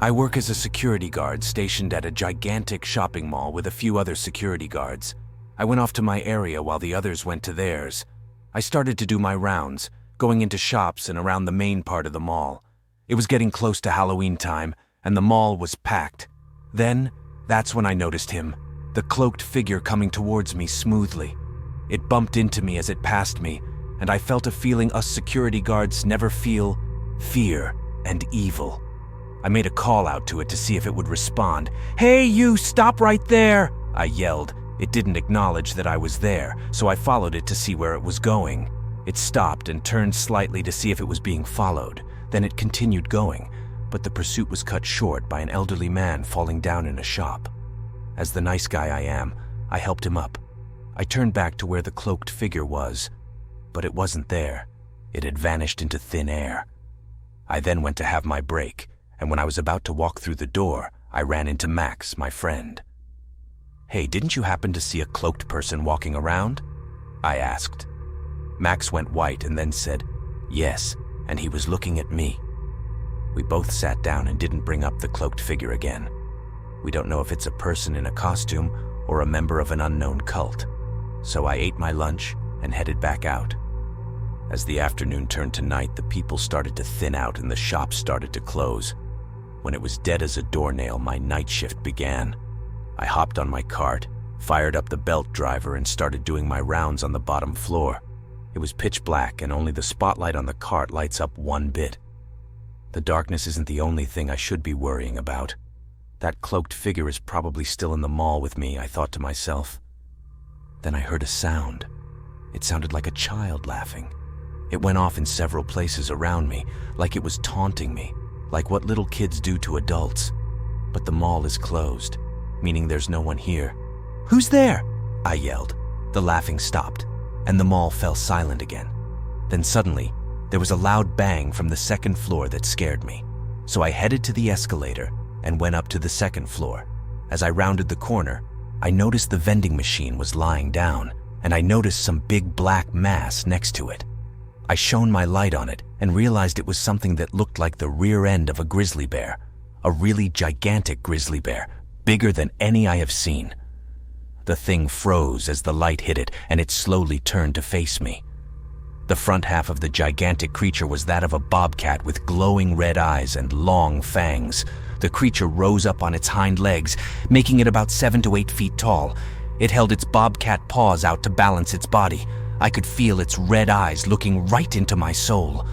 I work as a security guard stationed at a gigantic shopping mall with a few other security guards. I went off to my area while the others went to theirs. I started to do my rounds, going into shops and around the main part of the mall. It was getting close to Halloween time, and the mall was packed. Then, that's when I noticed him, the cloaked figure coming towards me smoothly. It bumped into me as it passed me, and I felt a feeling us security guards never feel: fear and evil. I made a call out to it to see if it would respond. "Hey, you, stop right there!" I yelled. It didn't acknowledge that I was there, so I followed it to see where it was going. It stopped and turned slightly to see if it was being followed. Then it continued going, but the pursuit was cut short by an elderly man falling down in a shop. As the nice guy I am, I helped him up. I turned back to where the cloaked figure was, but it wasn't there. It had vanished into thin air. I then went to have my break, and when I was about to walk through the door, I ran into Max, my friend. "Hey, didn't you happen to see a cloaked person walking around?" I asked. Max went white and then said, "Yes, and he was looking at me." We both sat down and didn't bring up the cloaked figure again. We don't know if it's a person in a costume or a member of an unknown cult. So I ate my lunch and headed back out. As the afternoon turned to night, the people started to thin out and the shops started to close. When it was dead as a doornail, my night shift began. I hopped on my cart, fired up the belt driver, and started doing my rounds on the bottom floor. It was pitch black and only the spotlight on the cart lights up one bit. The darkness isn't the only thing I should be worrying about. That cloaked figure is probably still in the mall with me, I thought to myself. Then I heard a sound. It sounded like a child laughing. It went off in several places around me, like it was taunting me, like what little kids do to adults. But the mall is closed, meaning there's no one here. "Who's there?" I yelled. The laughing stopped, and the mall fell silent again. Then suddenly, there was a loud bang from the second floor that scared me. So I headed to the escalator and went up to the second floor. As I rounded the corner, I noticed the vending machine was lying down, and I noticed some big black mass next to it. I shone my light on it and realized it was something that looked like the rear end of a grizzly bear, a really gigantic grizzly bear, bigger than any I have seen. The thing froze as the light hit it, and it slowly turned to face me. The front half of the gigantic creature was that of a bobcat with glowing red eyes and long fangs. The creature rose up on its hind legs, making it about 7 to 8 feet tall. It held its bobcat paws out to balance its body. I could feel its red eyes looking right into my soul.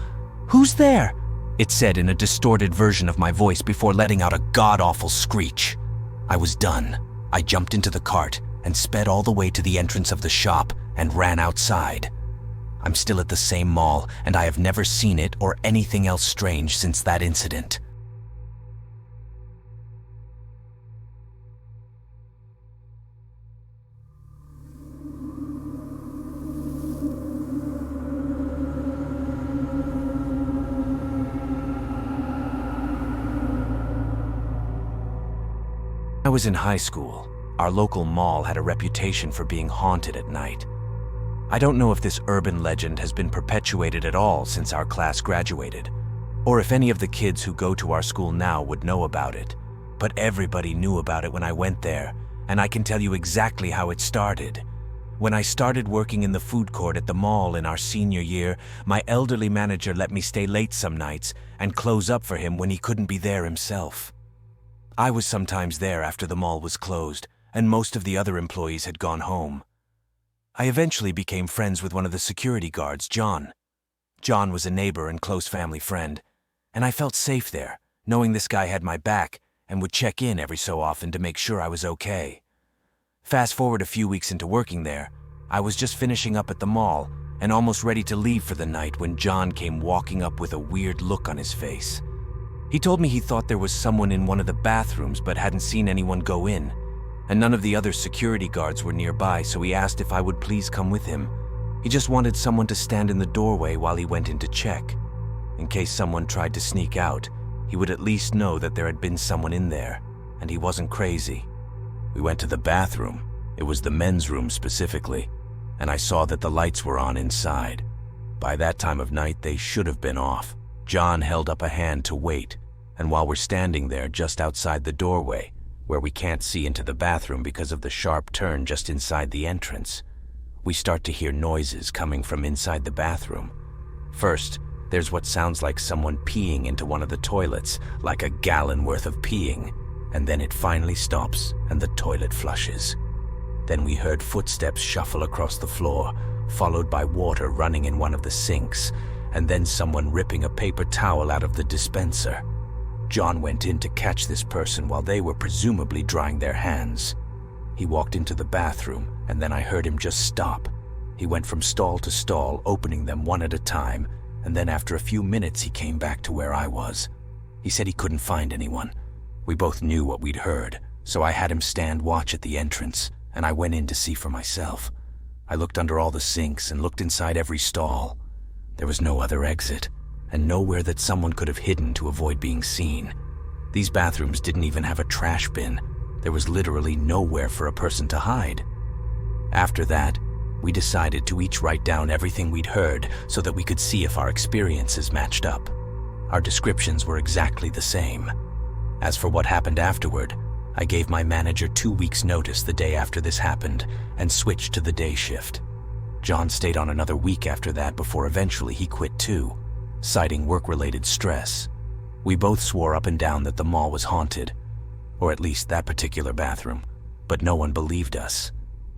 "Who's there?" it said in a distorted version of my voice before letting out a god-awful screech. I was done. I jumped into the cart and sped all the way to the entrance of the shop and ran outside. I'm still at the same mall, and I have never seen it or anything else strange since that incident. I was in high school. Our local mall had a reputation for being haunted at night. I don't know if this urban legend has been perpetuated at all since our class graduated, or if any of the kids who go to our school now would know about it, but everybody knew about it when I went there, and I can tell you exactly how it started. When I started working in the food court at the mall in our senior year, my elderly manager let me stay late some nights and close up for him when he couldn't be there himself. I was sometimes there after the mall was closed, and most of the other employees had gone home. I eventually became friends with one of the security guards, John. John was a neighbor and close family friend, and I felt safe there, knowing this guy had my back and would check in every so often to make sure I was okay. Fast forward a few weeks into working there, I was just finishing up at the mall and almost ready to leave for the night when John came walking up with a weird look on his face. He told me he thought there was someone in one of the bathrooms but hadn't seen anyone go in, and none of the other security guards were nearby, so he asked if I would please come with him. He just wanted someone to stand in the doorway while he went in to check. In case someone tried to sneak out, he would at least know that there had been someone in there, and he wasn't crazy. We went to the bathroom. It was the men's room specifically, and I saw that the lights were on inside. By that time of night, they should have been off. John held up a hand to wait, And while we're standing there just outside the doorway, where we can't see into the bathroom because of the sharp turn just inside the entrance, we start to hear noises coming from inside the bathroom. First, there's what sounds like someone peeing into one of the toilets, like a gallon worth of peeing, and then it finally stops and the toilet flushes. Then we heard footsteps shuffle across the floor, followed by water running in one of the sinks, and then someone ripping a paper towel out of the dispenser. John went in to catch this person while they were presumably drying their hands. He walked into the bathroom, and then I heard him just stop. He went from stall to stall, opening them one at a time, and then after a few minutes he came back to where I was. He said he couldn't find anyone. We both knew what we'd heard, so I had him stand watch at the entrance, and I went in to see for myself. I looked under all the sinks and looked inside every stall. There was no other exit, and nowhere that someone could have hidden to avoid being seen. These bathrooms didn't even have a trash bin. There was literally nowhere for a person to hide. After that, we decided to each write down everything we'd heard so that we could see if our experiences matched up. Our descriptions were exactly the same. As for what happened afterward, I gave my manager 2 weeks' notice the day after this happened and switched to the day shift. John stayed on another week after that before eventually he quit too, citing work-related stress. We both swore up and down that the mall was haunted, or at least that particular bathroom, but no one believed us.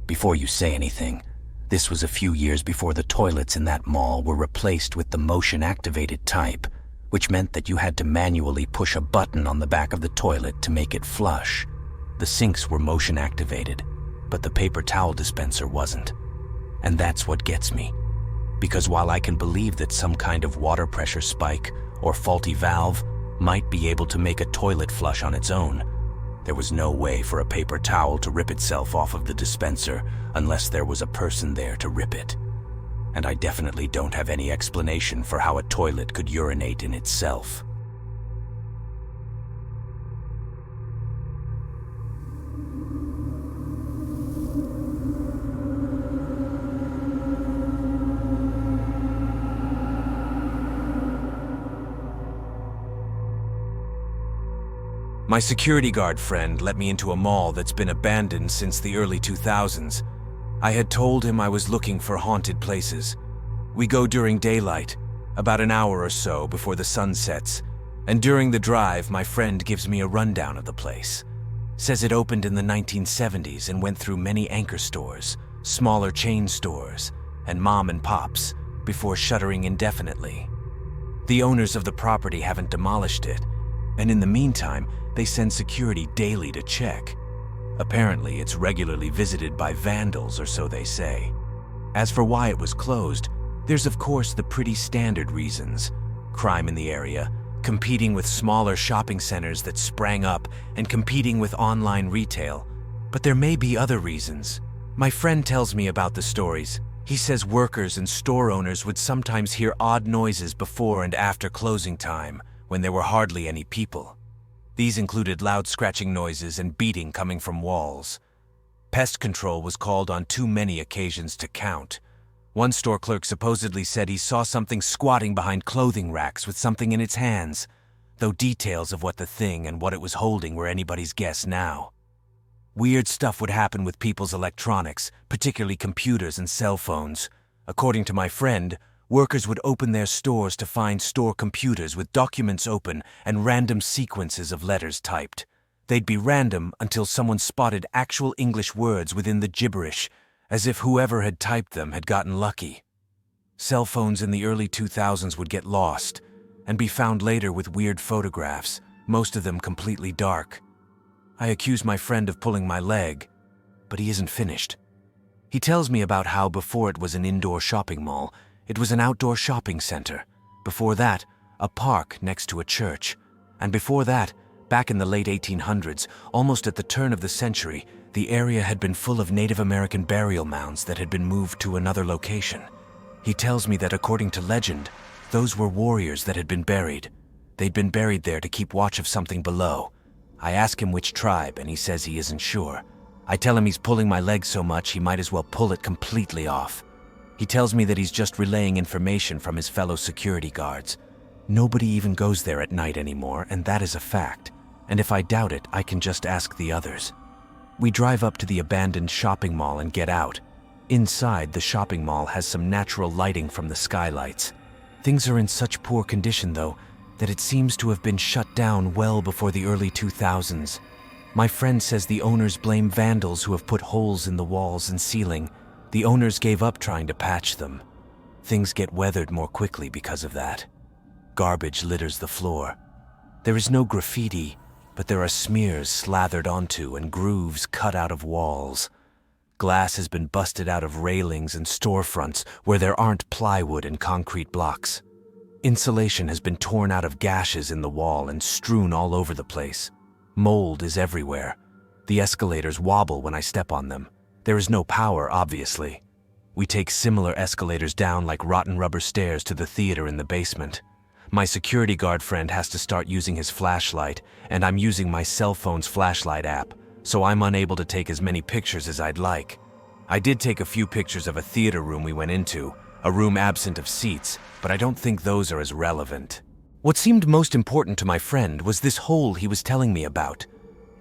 Before you say anything, this was a few years before the toilets in that mall were replaced with the motion-activated type, which meant that you had to manually push a button on the back of the toilet to make it flush. The sinks were motion-activated, but the paper towel dispenser wasn't. And that's what gets me. Because while I can believe that some kind of water pressure spike or faulty valve might be able to make a toilet flush on its own, there was no way for a paper towel to rip itself off of the dispenser unless there was a person there to rip it. And I definitely don't have any explanation for how a toilet could urinate in itself. My security guard friend let me into a mall that's been abandoned since the early 2000s. I had told him I was looking for haunted places. We go during daylight, about an hour or so before the sun sets, and during the drive my friend gives me a rundown of the place. Says it opened in the 1970s and went through many anchor stores, smaller chain stores, and mom and pops before shuttering indefinitely. The owners of the property haven't demolished it, and in the meantime, they send security daily to check. Apparently, it's regularly visited by vandals, or so they say. As for why it was closed, there's of course the pretty standard reasons. Crime in the area, competing with smaller shopping centers that sprang up, and competing with online retail. But there may be other reasons. My friend tells me about the stories. He says workers and store owners would sometimes hear odd noises before and after closing time, when there were hardly any people. These included loud scratching noises and beating coming from walls. Pest control was called on too many occasions to count. One store clerk supposedly said he saw something squatting behind clothing racks with something in its hands, though details of what the thing and what it was holding were anybody's guess now. Weird stuff would happen with people's electronics, particularly computers and cell phones. According to my friend, workers would open their stores to find store computers with documents open and random sequences of letters typed. They'd be random until someone spotted actual English words within the gibberish, as if whoever had typed them had gotten lucky. Cell phones in the early 2000s would get lost and be found later with weird photographs, most of them completely dark. I accuse my friend of pulling my leg, but he isn't finished. He tells me about how before it was an indoor shopping mall, it was an outdoor shopping center. Before that, a park next to a church. And before that, back in the late 1800s, almost at the turn of the century, the area had been full of Native American burial mounds that had been moved to another location. He tells me that according to legend, those were warriors that had been buried. They'd been buried there to keep watch of something below. I ask him which tribe, and he says he isn't sure. I tell him he's pulling my leg so much he might as well pull it completely off. He tells me that he's just relaying information from his fellow security guards. Nobody even goes there at night anymore, and that is a fact. And if I doubt it, I can just ask the others. We drive up to the abandoned shopping mall and get out. Inside, the shopping mall has some natural lighting from the skylights. Things are in such poor condition, though, that it seems to have been shut down well before the early 2000s. My friend says the owners blame vandals who have put holes in the walls and ceiling. The owners gave up trying to patch them. Things get weathered more quickly because of that. Garbage litters the floor. There is no graffiti, but there are smears slathered onto and grooves cut out of walls. Glass has been busted out of railings and storefronts where there aren't plywood and concrete blocks. Insulation has been torn out of gashes in the wall and strewn all over the place. Mold is everywhere. The escalators wobble when I step on them. There is no power, obviously. We take similar escalators down like rotten rubber stairs to the theater in the basement. My security guard friend has to start using his flashlight, and I'm using my cell phone's flashlight app, so I'm unable to take as many pictures as I'd like. I did take a few pictures of a theater room we went into, a room absent of seats, but I don't think those are as relevant. What seemed most important to my friend was this hole he was telling me about.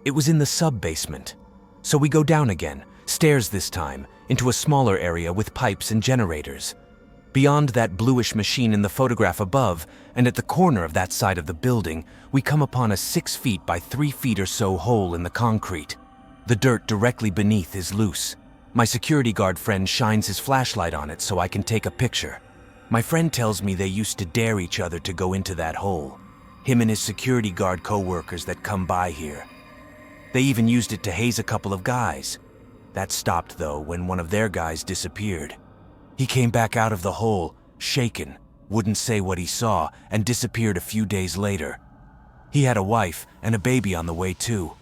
It was in the sub-basement. So we go down again, stairs this time, into a smaller area with pipes and generators. Beyond that bluish machine in the photograph above, and at the corner of that side of the building, we come upon a 6 feet by 3 feet or so hole in the concrete. The dirt directly beneath is loose. My security guard friend shines his flashlight on it so I can take a picture. My friend tells me they used to dare each other to go into that hole. Him and his security guard co-workers that come by here. They even used it to haze a couple of guys. That stopped, though, when one of their guys disappeared. He came back out of the hole, shaken, wouldn't say what he saw, and disappeared a few days later. He had a wife and a baby on the way, too.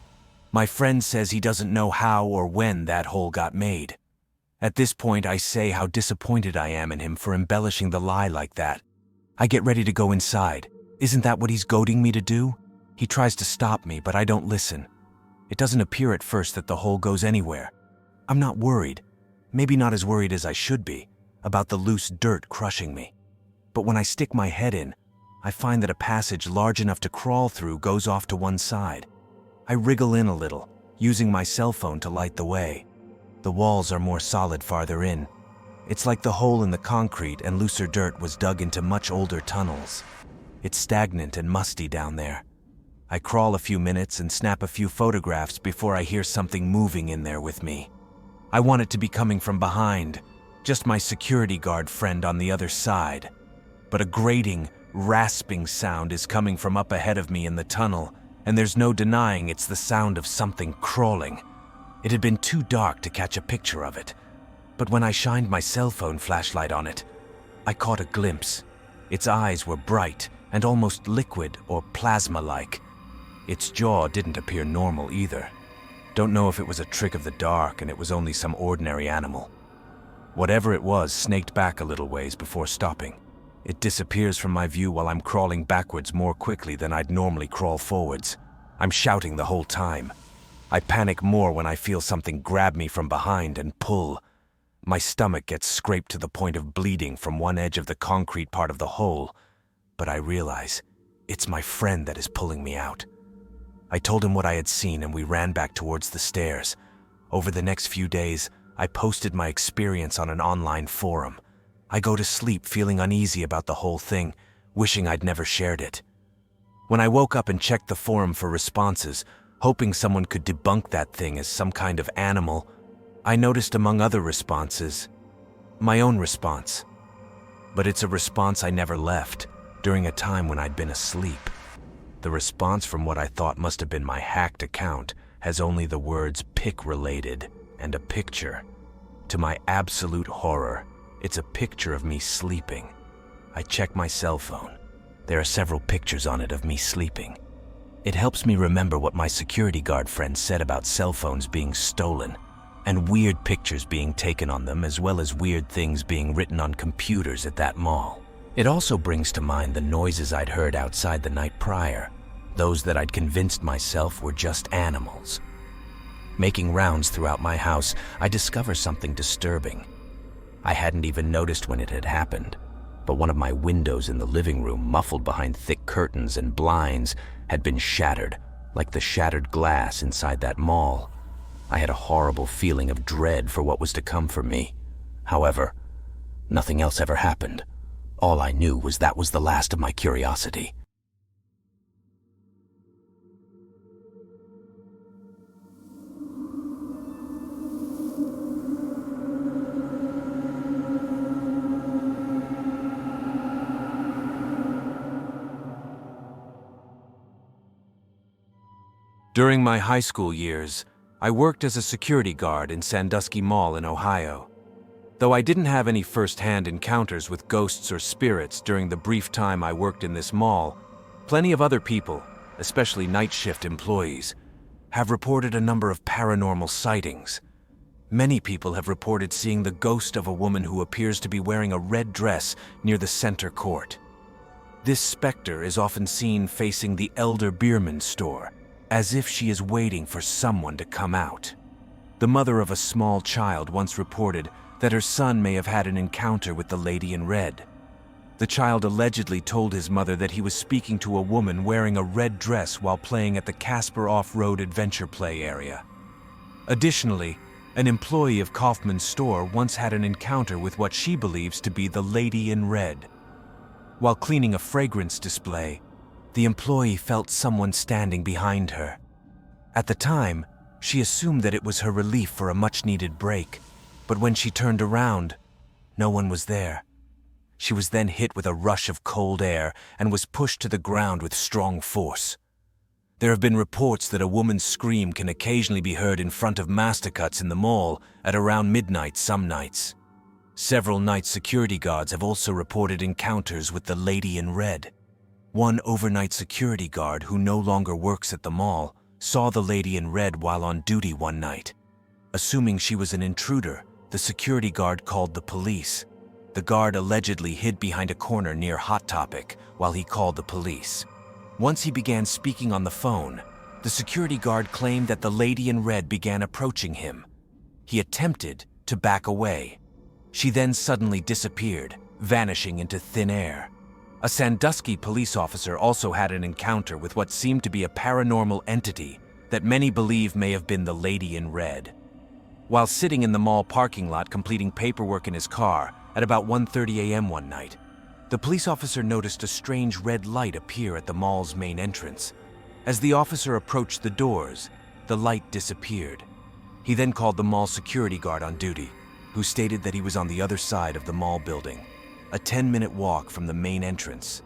My friend says he doesn't know how or when that hole got made. At this point, I say how disappointed I am in him for embellishing the lie like that. I get ready to go inside. Isn't that what he's goading me to do? He tries to stop me, but I don't listen. It doesn't appear at first that the hole goes anywhere. I'm not worried, maybe not as worried as I should be, about the loose dirt crushing me. But when I stick my head in, I find that a passage large enough to crawl through goes off to one side. I wriggle in a little, using my cell phone to light the way. The walls are more solid farther in. It's like the hole in the concrete and looser dirt was dug into much older tunnels. It's stagnant and musty down there. I crawl a few minutes and snap a few photographs before I hear something moving in there with me. I want it to be coming from behind, just my security guard friend on the other side. But a grating, rasping sound is coming from up ahead of me in the tunnel, and there's no denying it's the sound of something crawling. It had been too dark to catch a picture of it, but when I shined my cell phone flashlight on it, I caught a glimpse. Its eyes were bright and almost liquid or plasma-like. Its jaw didn't appear normal either. Don't know if it was a trick of the dark and it was only some ordinary animal. Whatever it was snaked back a little ways before stopping. It disappears from my view while I'm crawling backwards more quickly than I'd normally crawl forwards. I'm shouting the whole time. I panic more when I feel something grab me from behind and pull. My stomach gets scraped to the point of bleeding from one edge of the concrete part of the hole, but I realize it's my friend that is pulling me out. I told him what I had seen and we ran back towards the stairs. Over the next few days, I posted my experience on an online forum. I go to sleep feeling uneasy about the whole thing, wishing I'd never shared it. When I woke up and checked the forum for responses, hoping someone could debunk that thing as some kind of animal, I noticed among other responses, my own response. But it's a response I never left, during a time when I'd been asleep. The response from what I thought must have been my hacked account has only the words "pic related" and a picture. To my absolute horror, it's a picture of me sleeping. I check my cell phone. There are several pictures on it of me sleeping. It helps me remember what my security guard friend said about cell phones being stolen, and weird pictures being taken on them, as well as weird things being written on computers at that mall. It also brings to mind the noises I'd heard outside the night prior, those that I'd convinced myself were just animals. Making rounds throughout my house, I discover something disturbing. I hadn't even noticed when it had happened. but one of my windows in the living room, muffled behind thick curtains and blinds, had been shattered, like the shattered glass inside that mall. I had a horrible feeling of dread for what was to come for me. However, nothing else ever happened. All I knew was that was the last of my curiosity. During my high school years, I worked as a security guard in Sandusky Mall in Ohio. Though I didn't have any first-hand encounters with ghosts or spirits during the brief time I worked in this mall, plenty of other people, especially night shift employees, have reported a number of paranormal sightings. Many people have reported seeing the ghost of a woman who appears to be wearing a red dress near the center court. This specter is often seen facing the Elder Bierman store, as if she is waiting for someone to come out. The mother of a small child once reported that her son may have had an encounter with the lady in red. The child allegedly told his mother that he was speaking to a woman wearing a red dress while playing at the Casper Off-Road Adventure Play area. Additionally, an employee of Kaufman's store once had an encounter with what she believes to be the lady in red. While cleaning a fragrance display, the employee felt someone standing behind her. At the time, she assumed that it was her relief for a much-needed break, but when she turned around, no one was there. She was then hit with a rush of cold air and was pushed to the ground with strong force. There have been reports that a woman's scream can occasionally be heard in front of Mastercuts in the mall at around midnight some nights. Several night security guards have also reported encounters with the lady in red. One overnight security guard who no longer works at the mall saw the lady in red while on duty one night. Assuming she was an intruder, the security guard called the police. The guard allegedly hid behind a corner near Hot Topic while he called the police. Once he began speaking on the phone, the security guard claimed that the lady in red began approaching him. He attempted to back away. She then suddenly disappeared, vanishing into thin air. A Sandusky police officer also had an encounter with what seemed to be a paranormal entity that many believe may have been the lady in red. While sitting in the mall parking lot completing paperwork in his car at about 1:30 a.m. one night, the police officer noticed a strange red light appear at the mall's main entrance. As the officer approached the doors, the light disappeared. He then called the mall security guard on duty, who stated that he was on the other side of the mall building, a 10-minute walk from the main entrance.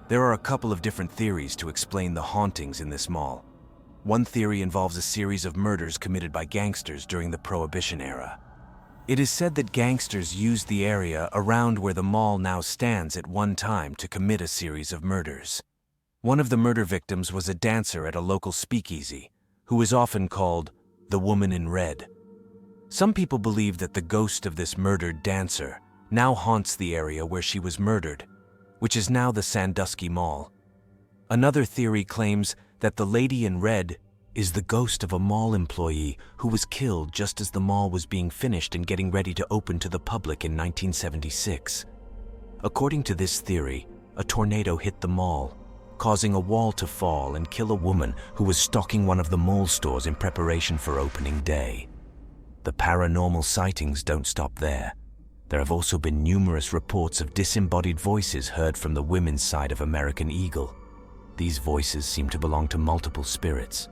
There are a couple of different theories to explain the hauntings in this mall. One theory involves a series of murders committed by gangsters during the Prohibition era. It is said that gangsters used the area around where the mall now stands at one time to commit a series of murders. One of the murder victims was a dancer at a local speakeasy, who is often called the Woman in Red. Some people believe that the ghost of this murdered dancer now haunts the area where she was murdered, which is now the Sandusky Mall. Another theory claims that the lady in red is the ghost of a mall employee who was killed just as the mall was being finished and getting ready to open to the public in 1976. According to this theory, a tornado hit the mall, causing a wall to fall and kill a woman who was stocking one of the mall stores in preparation for opening day. The paranormal sightings don't stop there. There have also been numerous reports of disembodied voices heard from the women's side of American Eagle. These voices seem to belong to multiple spirits.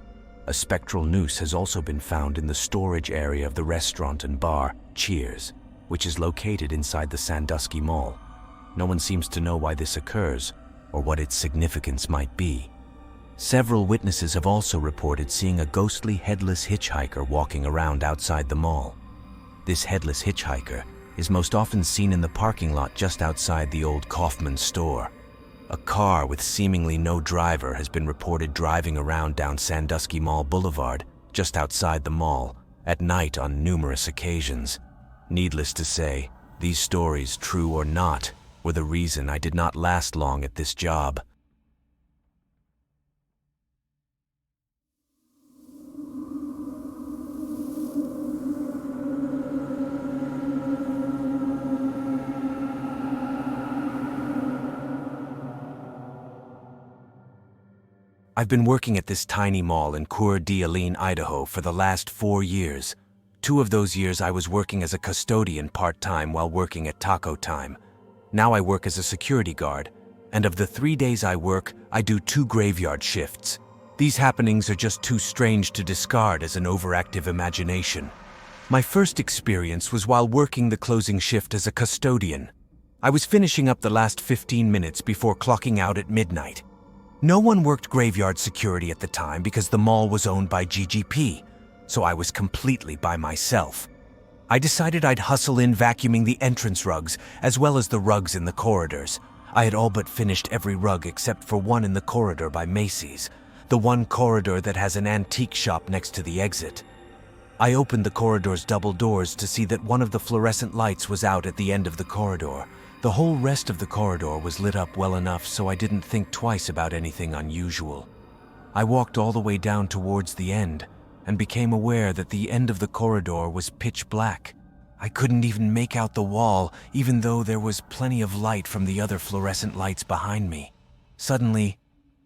A spectral noose has also been found in the storage area of the restaurant and bar, Cheers, which is located inside the Sandusky Mall. No one seems to know why this occurs or what its significance might be. Several witnesses have also reported seeing a ghostly headless hitchhiker walking around outside the mall. This headless hitchhiker is most often seen in the parking lot just outside the old Kaufman store. A car with seemingly no driver has been reported driving around down Sandusky Mall Boulevard, just outside the mall, at night on numerous occasions. Needless to say, these stories, true or not, were the reason I did not last long at this job. I've been working at this tiny mall in Coeur d'Alene, Idaho for the last 4 years. 2 of those years I was working as a custodian part-time while working at Taco Time. Now I work as a security guard, and of the 3 days I work, I do 2 graveyard shifts. These happenings are just too strange to discard as an overactive imagination. My first experience was while working the closing shift as a custodian. I was finishing up the last 15 minutes before clocking out at midnight. No one worked graveyard security at the time because the mall was owned by GGP, so I was completely by myself. I decided I'd hustle in vacuuming the entrance rugs as well as the rugs in the corridors. I had all but finished every rug except for one in the corridor by Macy's, the one corridor that has an antique shop next to the exit. I opened the corridor's double doors to see that one of the fluorescent lights was out at the end of the corridor. The whole rest of the corridor was lit up well enough so I didn't think twice about anything unusual. I walked all the way down towards the end and became aware that the end of the corridor was pitch black. I couldn't even make out the wall, even though there was plenty of light from the other fluorescent lights behind me. Suddenly,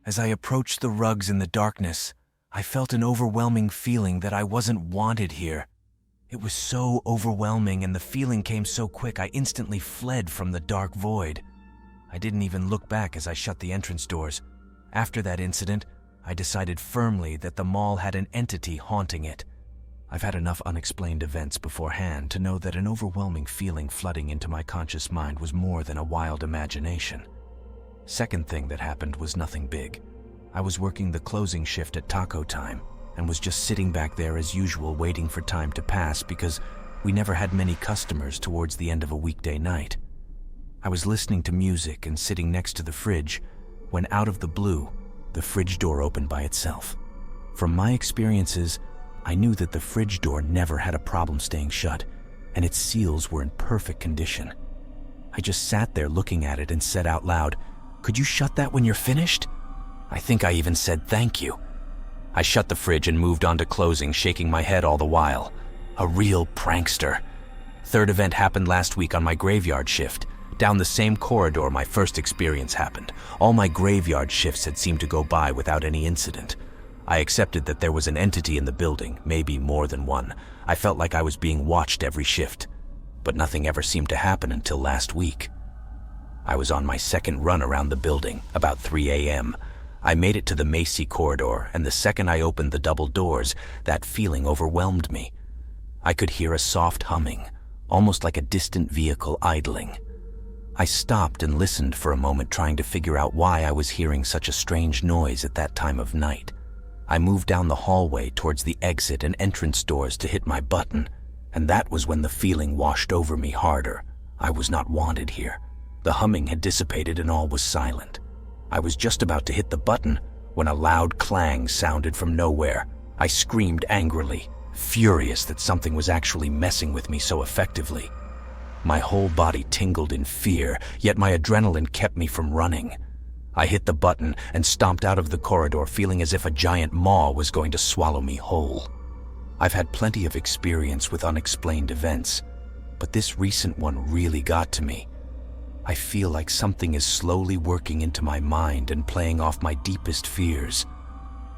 as I approached the rugs in the darkness, I felt an overwhelming feeling that I wasn't wanted here. It was so overwhelming and the feeling came so quick I instantly fled from the dark void. I didn't even look back as I shut the entrance doors. After that incident, I decided firmly that the mall had an entity haunting it. I've had enough unexplained events beforehand to know that an overwhelming feeling flooding into my conscious mind was more than a wild imagination. Second thing that happened was nothing big. I was working the closing shift at Taco Time and was just sitting back there as usual waiting for time to pass because we never had many customers towards the end of a weekday night. I was listening to music and sitting next to the fridge when out of the blue, the fridge door opened by itself. From my experiences, I knew that the fridge door never had a problem staying shut and its seals were in perfect condition. I just sat there looking at it and said out loud, "Could you shut that when you're finished?" I think I even said thank you. I shut the fridge and moved on to closing, shaking my head all the while. A real prankster. Third event happened last week on my graveyard shift. Down the same corridor my first experience happened. All my graveyard shifts had seemed to go by without any incident. I accepted that there was an entity in the building, maybe more than one. I felt like I was being watched every shift. But nothing ever seemed to happen until last week. I was on my second run around the building, about 3 a.m. I made it to the Macy corridor, and the second I opened the double doors, that feeling overwhelmed me. I could hear a soft humming, almost like a distant vehicle idling. I stopped and listened for a moment, trying to figure out why I was hearing such a strange noise at that time of night. I moved down the hallway towards the exit and entrance doors to hit my button, and that was when the feeling washed over me harder. I was not wanted here. The humming had dissipated and all was silent. I was just about to hit the button when a loud clang sounded from nowhere. I screamed angrily, furious that something was actually messing with me so effectively. My whole body tingled in fear, yet my adrenaline kept me from running. I hit the button and stomped out of the corridor, feeling as if a giant maw was going to swallow me whole. I've had plenty of experience with unexplained events, but this recent one really got to me. I feel like something is slowly working into my mind and playing off my deepest fears.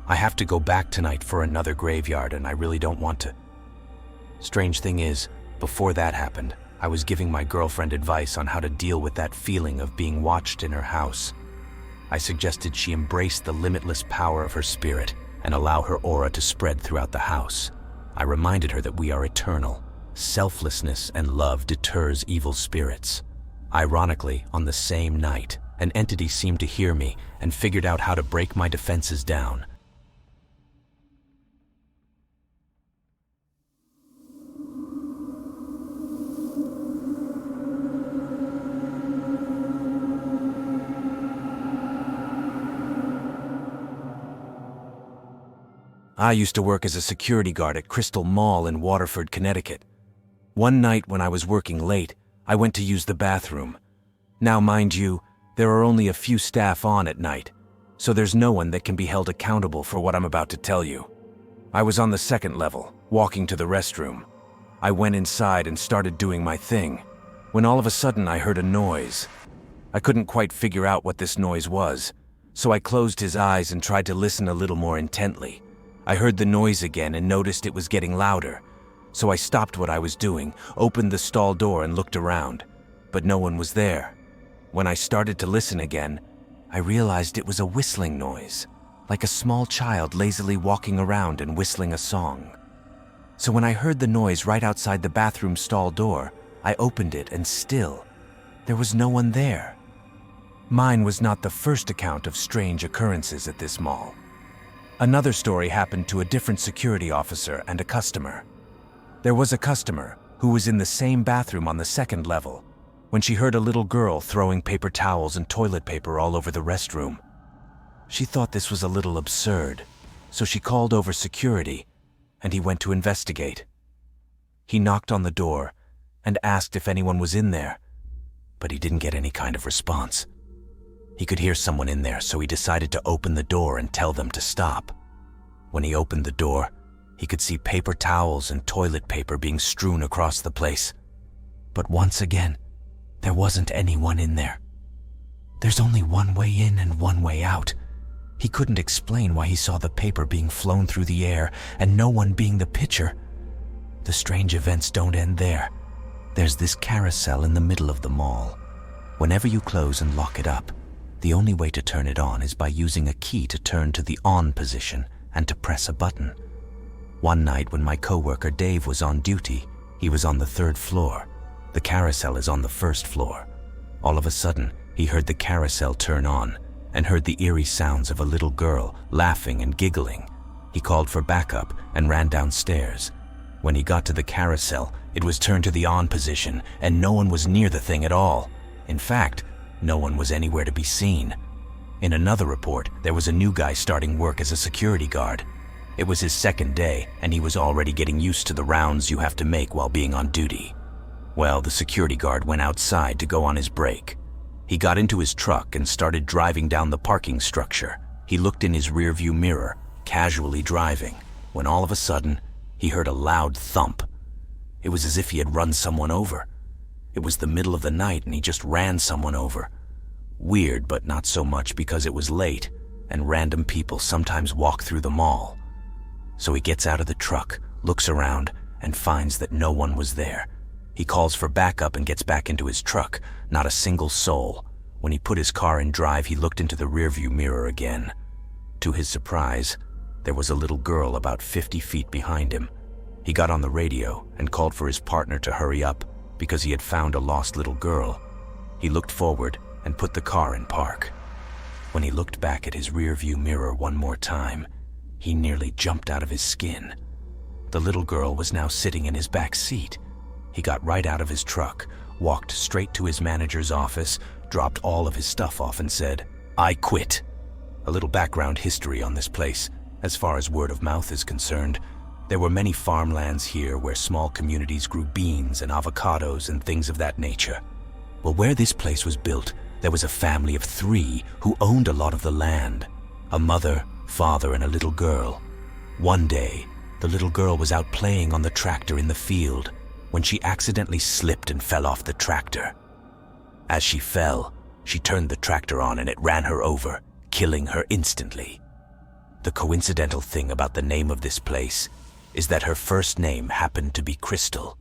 I have to go back tonight for another graveyard and I really don't want to. Strange thing is, before that happened, I was giving my girlfriend advice on how to deal with that feeling of being watched in her house. I suggested she embrace the limitless power of her spirit and allow her aura to spread throughout the house. I reminded her that we are eternal. Selflessness and love deters evil spirits. Ironically, on the same night, an entity seemed to hear me and figured out how to break my defenses down. I used to work as a security guard at Crystal Mall in Waterford, Connecticut. One night when I was working late, I went to use the bathroom. Now, mind you, there are only a few staff on at night, so there's no one that can be held accountable for what I'm about to tell you. I was on the second level, walking to the restroom. I went inside and started doing my thing, when all of a sudden I heard a noise. I couldn't quite figure out what this noise was, so I closed his eyes and tried to listen a little more intently. I heard the noise again and noticed it was getting louder, so I stopped what I was doing, opened the stall door and looked around, but no one was there. When I started to listen again, I realized it was a whistling noise, like a small child lazily walking around and whistling a song. So when I heard the noise right outside the bathroom stall door, I opened it and still, there was no one there. Mine was not the first account of strange occurrences at this mall. Another story happened to a different security officer and a customer. There was a customer who was in the same bathroom on the second level when she heard a little girl throwing paper towels and toilet paper all over the restroom. She thought this was a little absurd, so she called over security and he went to investigate. He knocked on the door and asked if anyone was in there, but he didn't get any kind of response. He could hear someone in there, so he decided to open the door and tell them to stop. When he opened the door, he could see paper towels and toilet paper being strewn across the place. But once again, there wasn't anyone in there. There's only one way in and one way out. He couldn't explain why he saw the paper being flown through the air and no one being the pitcher. The strange events don't end there. There's this carousel in the middle of the mall. Whenever you close and lock it up, the only way to turn it on is by using a key to turn to the on position and to press a button. One night when my coworker Dave was on duty, he was on the 3rd floor. The carousel is on the 1st floor. All of a sudden, he heard the carousel turn on and heard the eerie sounds of a little girl laughing and giggling. He called for backup and ran downstairs. When he got to the carousel, it was turned to the on position and no one was near the thing at all. In fact, no one was anywhere to be seen. In another report, there was a new guy starting work as a security guard. It was his 2nd day, and he was already getting used to the rounds you have to make while being on duty. Well, the security guard went outside to go on his break. He got into his truck and started driving down the parking structure. He looked in his rearview mirror, casually driving, when all of a sudden, he heard a loud thump. It was as if he had run someone over. It was the middle of the night and he just ran someone over. Weird, but not so much because it was late and random people sometimes walk through the mall. So he gets out of the truck, looks around, and finds that no one was there. He calls for backup and gets back into his truck. Not a single soul. When he put his car in drive, he looked into the rearview mirror again. To his surprise, there was a little girl about 50 feet behind him. He got on the radio and called for his partner to hurry up because he had found a lost little girl. He looked forward and put the car in park. When he looked back at his rearview mirror one more time, he nearly jumped out of his skin. The little girl was now sitting in his back seat. He got right out of his truck, walked straight to his manager's office, dropped all of his stuff off and said, "I quit." A little background history on this place. As far as word of mouth is concerned, there were many farmlands here where small communities grew beans and avocados and things of that nature. Well, where this place was built, there was a family of 3 who owned a lot of the land. A mother, father, and a little girl. One day, the little girl was out playing on the tractor in the field when she accidentally slipped and fell off the tractor. As she fell, she turned the tractor on and it ran her over, killing her instantly. The coincidental thing about the name of this place is that her first name happened to be Crystal.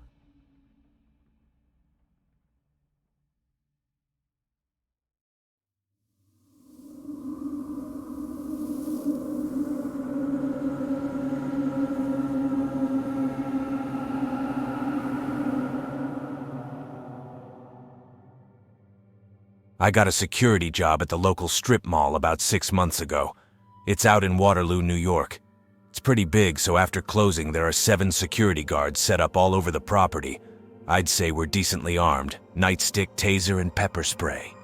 I got a security job at the local strip mall about 6 months ago. It's out in Waterloo, New York. It's pretty big, so after closing, there are 7 security guards set up all over the property. I'd say we're decently armed, nightstick, taser, and pepper spray.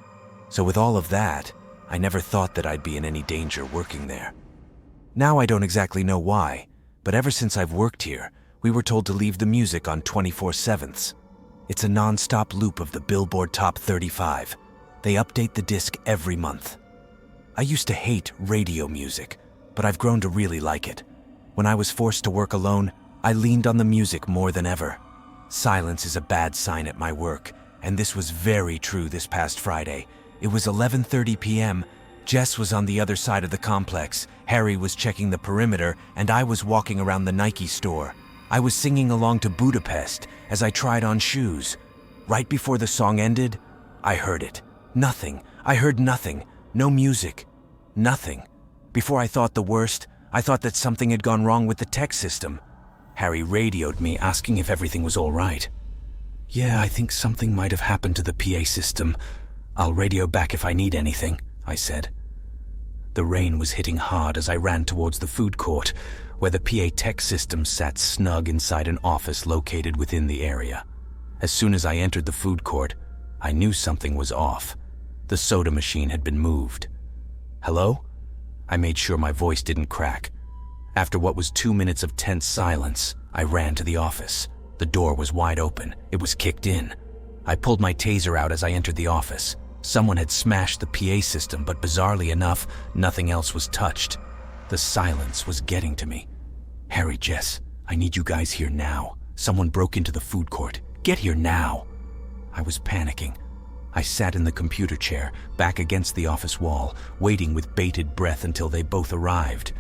So with all of that, I never thought that I'd be in any danger working there. Now I don't exactly know why, but ever since I've worked here, we were told to leave the music on 24/7. It's a non-stop loop of the Billboard Top 35. They update the disc every month. I used to hate radio music, but I've grown to really like it. When I was forced to work alone, I leaned on the music more than ever. Silence is a bad sign at my work, and this was very true this past Friday. It was 11:30 p.m., Jess was on the other side of the complex, Harry was checking the perimeter, and I was walking around the Nike store. I was singing along to Budapest as I tried on shoes. Right before the song ended, I heard it. Nothing. I heard nothing. No music. Nothing. Before I thought the worst, I thought that something had gone wrong with the tech system. Harry radioed me, asking if everything was all right. "Yeah, I think something might have happened to the PA system. I'll radio back if I need anything," I said. The rain was hitting hard as I ran towards the food court, where the PA tech system sat snug inside an office located within the area. As soon as I entered the food court, I knew something was off. The soda machine had been moved. "Hello?" I made sure my voice didn't crack. After what was 2 minutes of tense silence, I ran to the office. The door was wide open. It was kicked in. I pulled my taser out as I entered the office. Someone had smashed the PA system, but bizarrely enough, nothing else was touched. The silence was getting to me. "Harry, Jess, I need you guys here now. Someone broke into the food court. Get here now." I was panicking. I sat in the computer chair, back against the office wall, waiting with bated breath until they both arrived.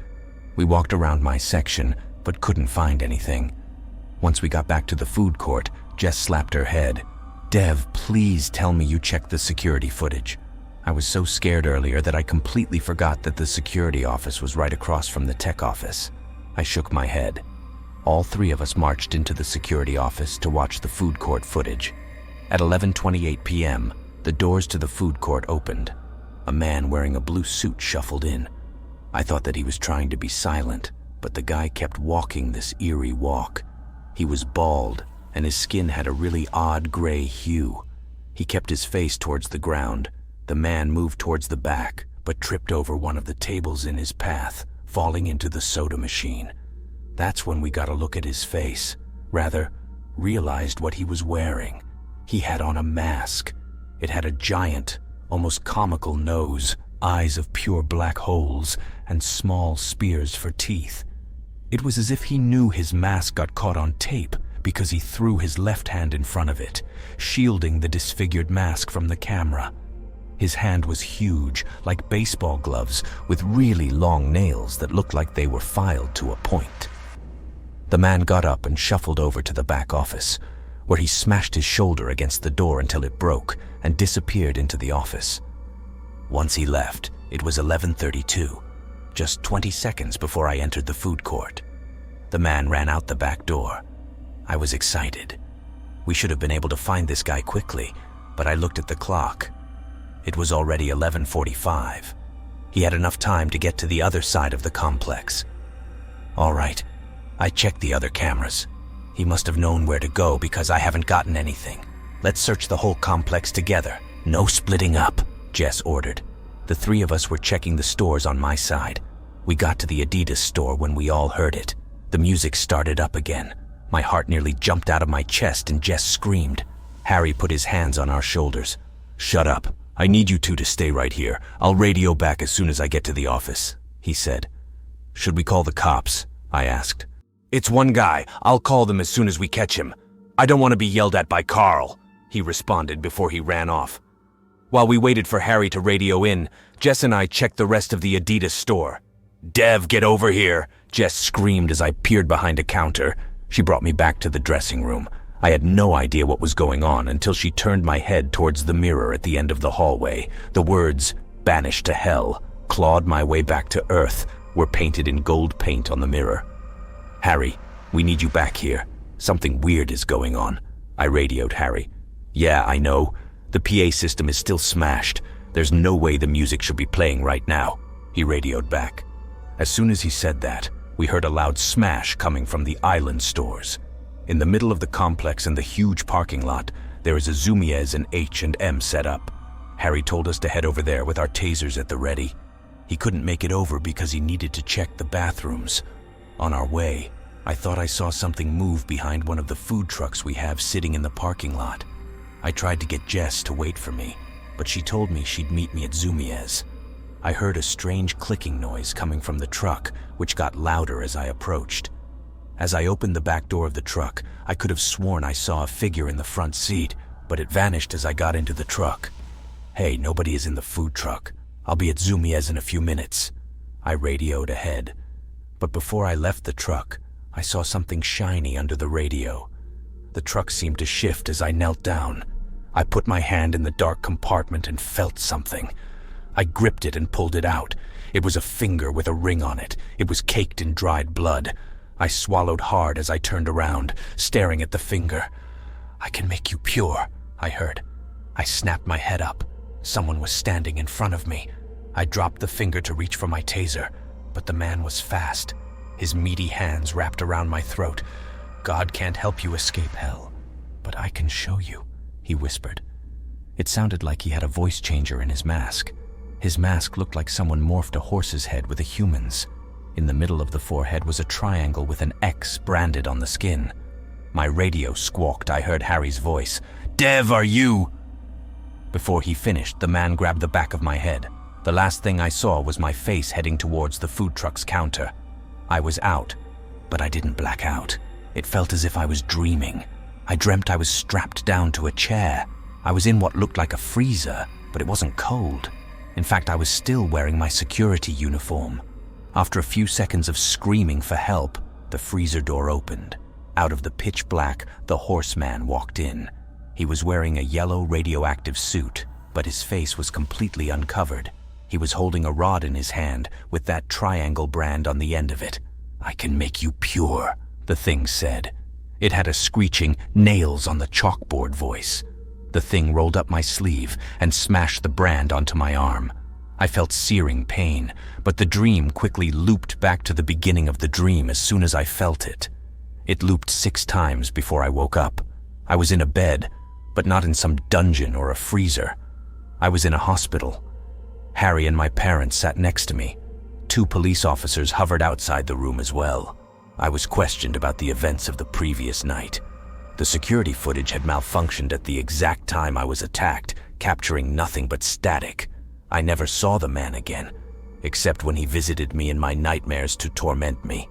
We walked around my section, but couldn't find anything. Once we got back to the food court, Jess slapped her head. "Dev, please tell me you checked the security footage." I was so scared earlier that I completely forgot that the security office was right across from the tech office. I shook my head. All three of us marched into the security office to watch the food court footage. At 11:28 p.m., the doors to the food court opened. A man wearing a blue suit shuffled in. I thought that he was trying to be silent, but the guy kept walking this eerie walk. He was bald, and his skin had a really odd gray hue. He kept his face towards the ground. The man moved towards the back, but tripped over one of the tables in his path, falling into the soda machine. That's when we got a look at his face. Rather, realized what he was wearing. He had on a mask. It had a giant, almost comical nose, eyes of pure black holes, and small spears for teeth. It was as if he knew his mask got caught on tape because he threw his left hand in front of it, shielding the disfigured mask from the camera. His hand was huge, like baseball gloves, with really long nails that looked like they were filed to a point. The man got up and shuffled over to the back office, where he smashed his shoulder against the door until it broke and disappeared into the office. Once he left, it was 11:32, just 20 seconds before I entered the food court. The man ran out the back door. I was excited. We should have been able to find this guy quickly, but I looked at the clock. It was already 11:45. He had enough time to get to the other side of the complex. All right, I checked the other cameras. He must have known where to go because I haven't gotten anything. Let's search the whole complex together. No splitting up, Jess ordered. The three of us were checking the stores on my side. We got to the Adidas store when we all heard it. The music started up again. My heart nearly jumped out of my chest and Jess screamed. Harry put his hands on our shoulders. "Shut up. I need you two to stay right here. I'll radio back as soon as I get to the office," he said. "Should we call the cops?" I asked. "It's one guy. I'll call them as soon as we catch him. I don't want to be yelled at by Carl," he responded before he ran off. While we waited for Harry to radio in, Jess and I checked the rest of the Adidas store. "Dev, get over here," Jess screamed as I peered behind a counter. She brought me back to the dressing room. I had no idea what was going on until she turned my head towards the mirror at the end of the hallway. The words, "Banished to hell, clawed my way back to earth," were painted in gold paint on the mirror. "Harry, we need you back here. Something weird is going on," I radioed Harry. "Yeah, I know. The PA system is still smashed. There's no way the music should be playing right now," he radioed back. As soon as he said that, we heard a loud smash coming from the island stores. In the middle of the complex in the huge parking lot, there is a Zumiez and H&M set up. Harry told us to head over there with our tasers at the ready. He couldn't make it over because he needed to check the bathrooms. On our way, I thought I saw something move behind one of the food trucks we have sitting in the parking lot. I tried to get Jess to wait for me, but she told me she'd meet me at Zumiez. I heard a strange clicking noise coming from the truck, which got louder as I approached. As I opened the back door of the truck, I could have sworn I saw a figure in the front seat, but it vanished as I got into the truck. "Hey, nobody is in the food truck," I'll be at Zumiez in a few minutes. I radioed ahead. But before I left the truck, I saw something shiny under the radio. The truck seemed to shift as I knelt down. I put my hand in the dark compartment and felt something. I gripped it and pulled it out. It was a finger with a ring on it. It was caked in dried blood. I swallowed hard as I turned around, staring at the finger. "I can make you pure," I heard. I snapped my head up. Someone was standing in front of me. I dropped the finger to reach for my taser, but the man was fast. His meaty hands wrapped around my throat. "God can't help you escape hell, but I can show you," he whispered. It sounded like he had a voice changer in his mask. His mask looked like someone morphed a horse's head with a human's. In the middle of the forehead was a triangle with an X branded on the skin. My radio squawked. I heard Harry's voice. "Dev, are you?" Before he finished, the man grabbed the back of my head. The last thing I saw was my face heading towards the food truck's counter. I was out, but I didn't black out. It felt as if I was dreaming. I dreamt I was strapped down to a chair. I was in what looked like a freezer, but it wasn't cold. In fact, I was still wearing my security uniform. After a few seconds of screaming for help, the freezer door opened. Out of the pitch black, the horseman walked in. He was wearing a yellow radioactive suit, but his face was completely uncovered. He was holding a rod in his hand with that triangle brand on the end of it. "I can make you pure," the thing said. It had a screeching, nails on the chalkboard voice. The thing rolled up my sleeve and smashed the brand onto my arm. I felt searing pain, but the dream quickly looped back to the beginning of the dream as soon as I felt it. It looped 6 times before I woke up. I was in a bed, but not in some dungeon or a freezer. I was in a hospital. Harry and my parents sat next to me. 2 police officers hovered outside the room as well. I was questioned about the events of the previous night. The security footage had malfunctioned at the exact time I was attacked, capturing nothing but static. I never saw the man again, except when he visited me in my nightmares to torment me.